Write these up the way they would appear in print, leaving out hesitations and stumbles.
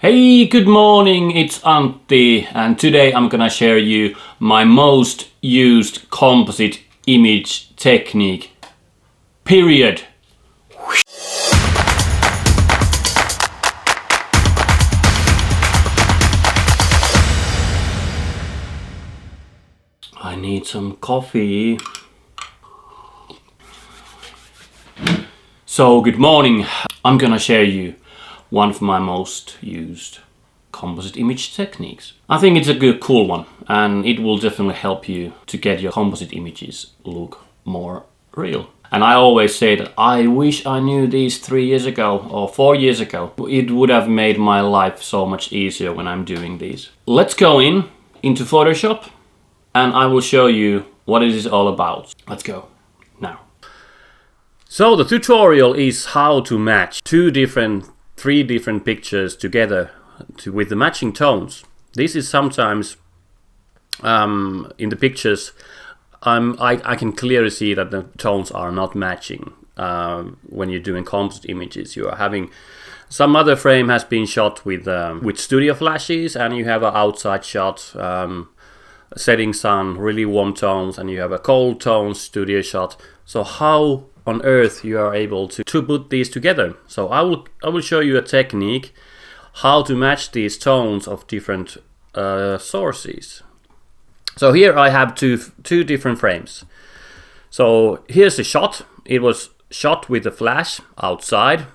Hey, good morning, it's Antti, and today I'm gonna share you my most used composite image technique. Period. I need some coffee. So, good morning. I'm gonna share you one of my most used composite image techniques. I think it's a good, cool one, and it will definitely help you to get your composite images look more real. And I always say that I wish I knew these 3 years ago or 4 years ago. It would have made my life so much easier when I'm doing these. Let's go into Photoshop and I will show you what it is all about. Let's go now. So the tutorial is how to match three different pictures together with the matching tones. This is sometimes in the pictures I can clearly see that the tones are not matching when you're doing composite images. You are having some other frame has been shot with studio flashes, and you have an outside shot, setting sun, really warm tones, and you have a cold tone studio shot. So how on earth you are able to put these together? So I will show you a technique how to match these tones of different sources. So here I have two different frames. So here's the shot. It was shot with a flash outside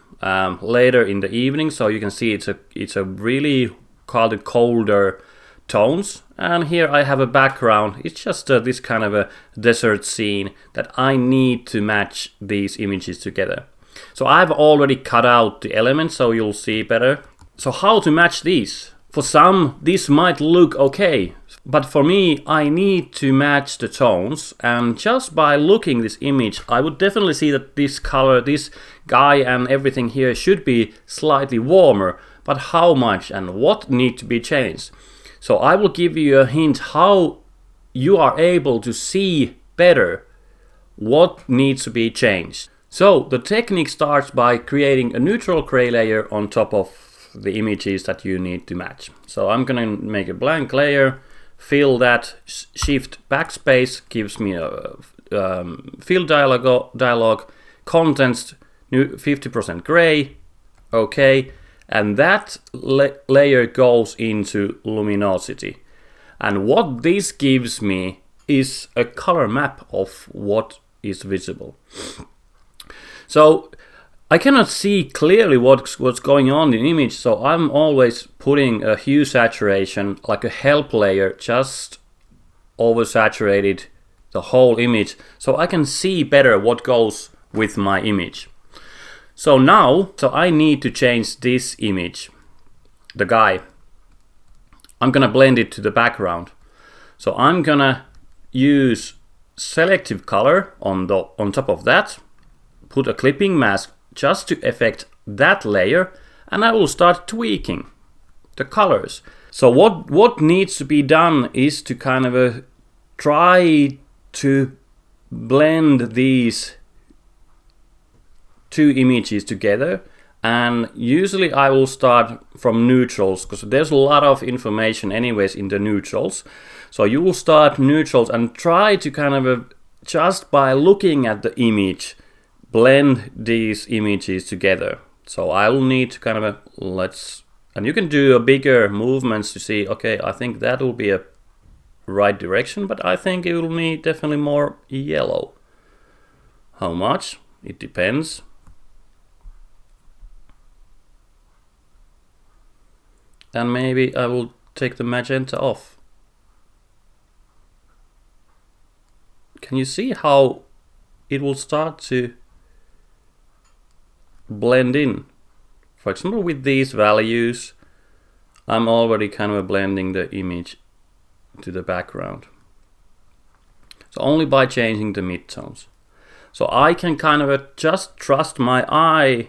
later in the evening, so you can see it's a really colder tones. And here I have a background. It's just this kind of a desert scene that I need to match these images together. So I've already cut out the elements so you'll see better. So how to match these? For some, this might look okay, but for me, I need to match the tones, and just by looking this image, I would definitely see that this color, this guy and everything here should be slightly warmer, but how much and what need to be changed? So I will give you a hint how you are able to see better what needs to be changed. So the technique starts by creating a neutral gray layer on top of the images that you need to match. So I'm gonna make a blank layer, fill that, shift backspace gives me a fill dialog, contents 50% gray, okay. And that layer goes into luminosity. And what this gives me is a color map of what is visible. So I cannot see clearly what's going on in the image, so I'm always putting a hue saturation, like a help layer, just oversaturated the whole image, so I can see better what goes with my image. So now, I need to change this image, the guy. I'm gonna blend it to the background. So I'm gonna use selective color on top of that, put a clipping mask just to affect that layer, and I will start tweaking the colors. So what needs to be done is to kind of try to blend these two images together, and usually I will start from neutrals because there's a lot of information anyways in the neutrals. So you will start neutrals and try to kind of just by looking at the image blend these images together. So I will need to kind of and you can do a bigger movements to see, okay, I think that will be a right direction, but I think it will need definitely more yellow. How much? It depends. And maybe I will take the magenta off. Can you see how it will start to blend in? For example, with these values, I'm already kind of blending the image to the background. So only by changing the midtones. So I can kind of just trust my eye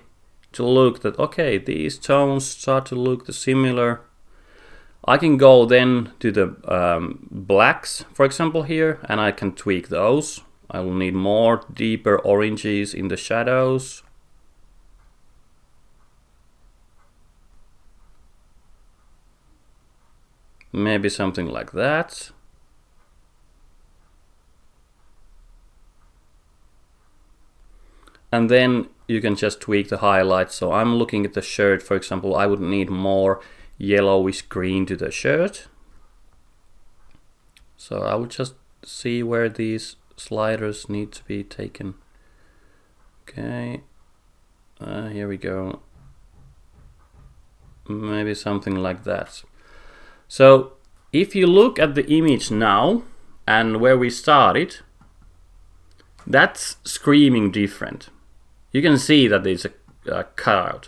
to look that, okay, these tones start to look similar. I can go then to the blacks, for example, here, and I can tweak those. I will need more deeper oranges in the shadows. Maybe something like that. And then you can just tweak the highlights. So I'm looking at the shirt, for example, I would need more yellowish green to the shirt. So I will just see where these sliders need to be taken. Okay, here we go. Maybe something like that. So if you look at the image now and where we started, that's screaming different. You can see that there's a cutout.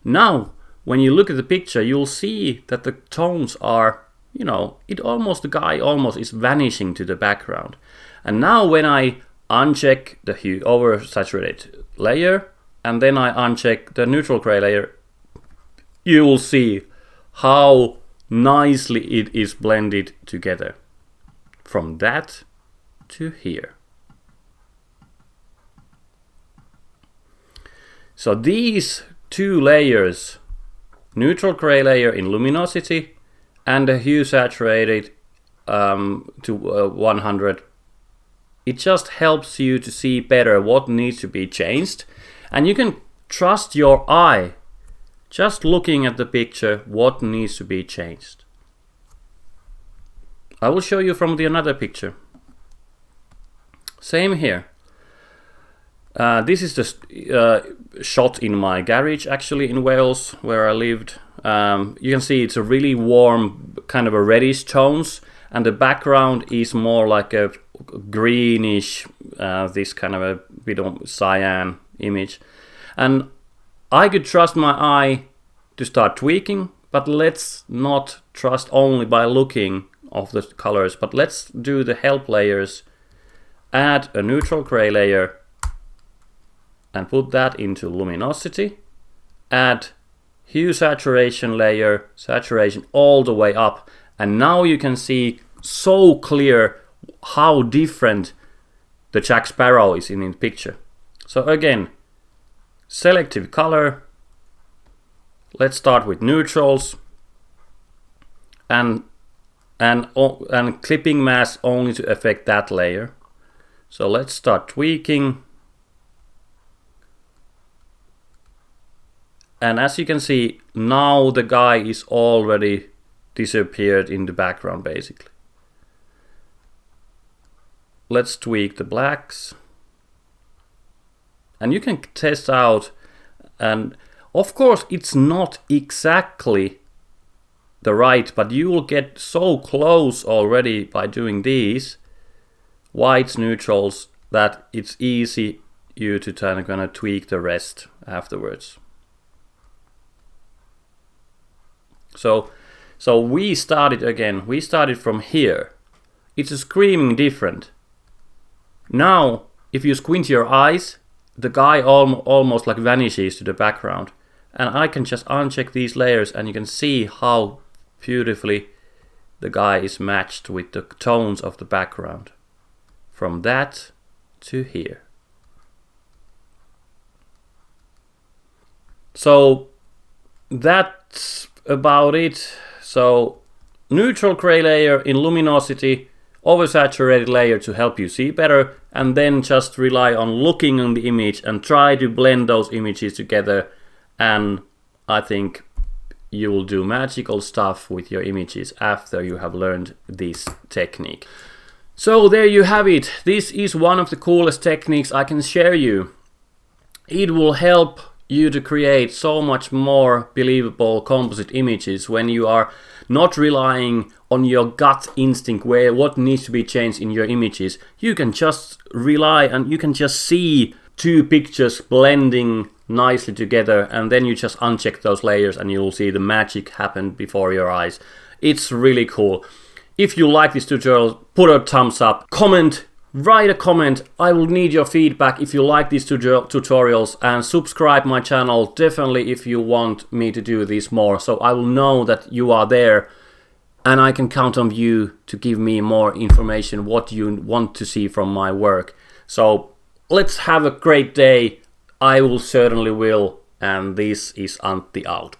Now, when you look at the picture, you'll see that the tones are, you know, the guy almost is vanishing to the background. And now when I uncheck the hue oversaturated layer, and then I uncheck the neutral gray layer, you will see how nicely it is blended together. From that to here. So these two layers, neutral gray layer in luminosity and the hue saturated to 100, it just helps you to see better what needs to be changed. And you can trust your eye, just looking at the picture, what needs to be changed. I will show you from the another picture. Same here. This is the shot in my garage, actually, in Wales, where I lived. You can see it's a really warm, kind of a reddish tones, and the background is more like a greenish, this kind of a bit of cyan image. And I could trust my eye to start tweaking, but let's not trust only by looking of the colors, but let's do the help layers, add a neutral gray layer, and put that into luminosity, add hue saturation layer, saturation all the way up, and now you can see so clear how different the Jack Sparrow is in the picture. So again, selective color, let's start with neutrals, and clipping mask only to affect that layer. So let's start tweaking. And as you can see, now the guy is already disappeared in the background, basically. Let's tweak the blacks. And you can test out, and of course it's not exactly the right, but you will get so close already by doing these whites, neutrals, that it's easy you to kind of tweak the rest afterwards. So we started from here. It's a screaming different. Now, if you squint your eyes, the guy almost like vanishes to the background. And I can just uncheck these layers and you can see how beautifully the guy is matched with the tones of the background. From that to here. So that's about it. So neutral gray layer in luminosity, oversaturated layer to help you see better, and then just rely on looking on the image and try to blend those images together, and I think you will do magical stuff with your images after you have learned this technique. So there you have it. This is one of the coolest techniques I can share you. It will help you to create so much more believable composite images when you are not relying on your gut instinct where what needs to be changed in your images. You can just rely and you can just see two pictures blending nicely together, and then you just uncheck those layers and you'll see the magic happen before your eyes. It's really cool. If you like this tutorial, put a thumbs up, comment, write a comment. I will need your feedback if you like these tutorials, and subscribe my channel definitely if you want me to do this more, so I will know that you are there and I can count on you to give me more information what you want to see from my work. So let's have a great day. I will certainly will, and this is Antti out.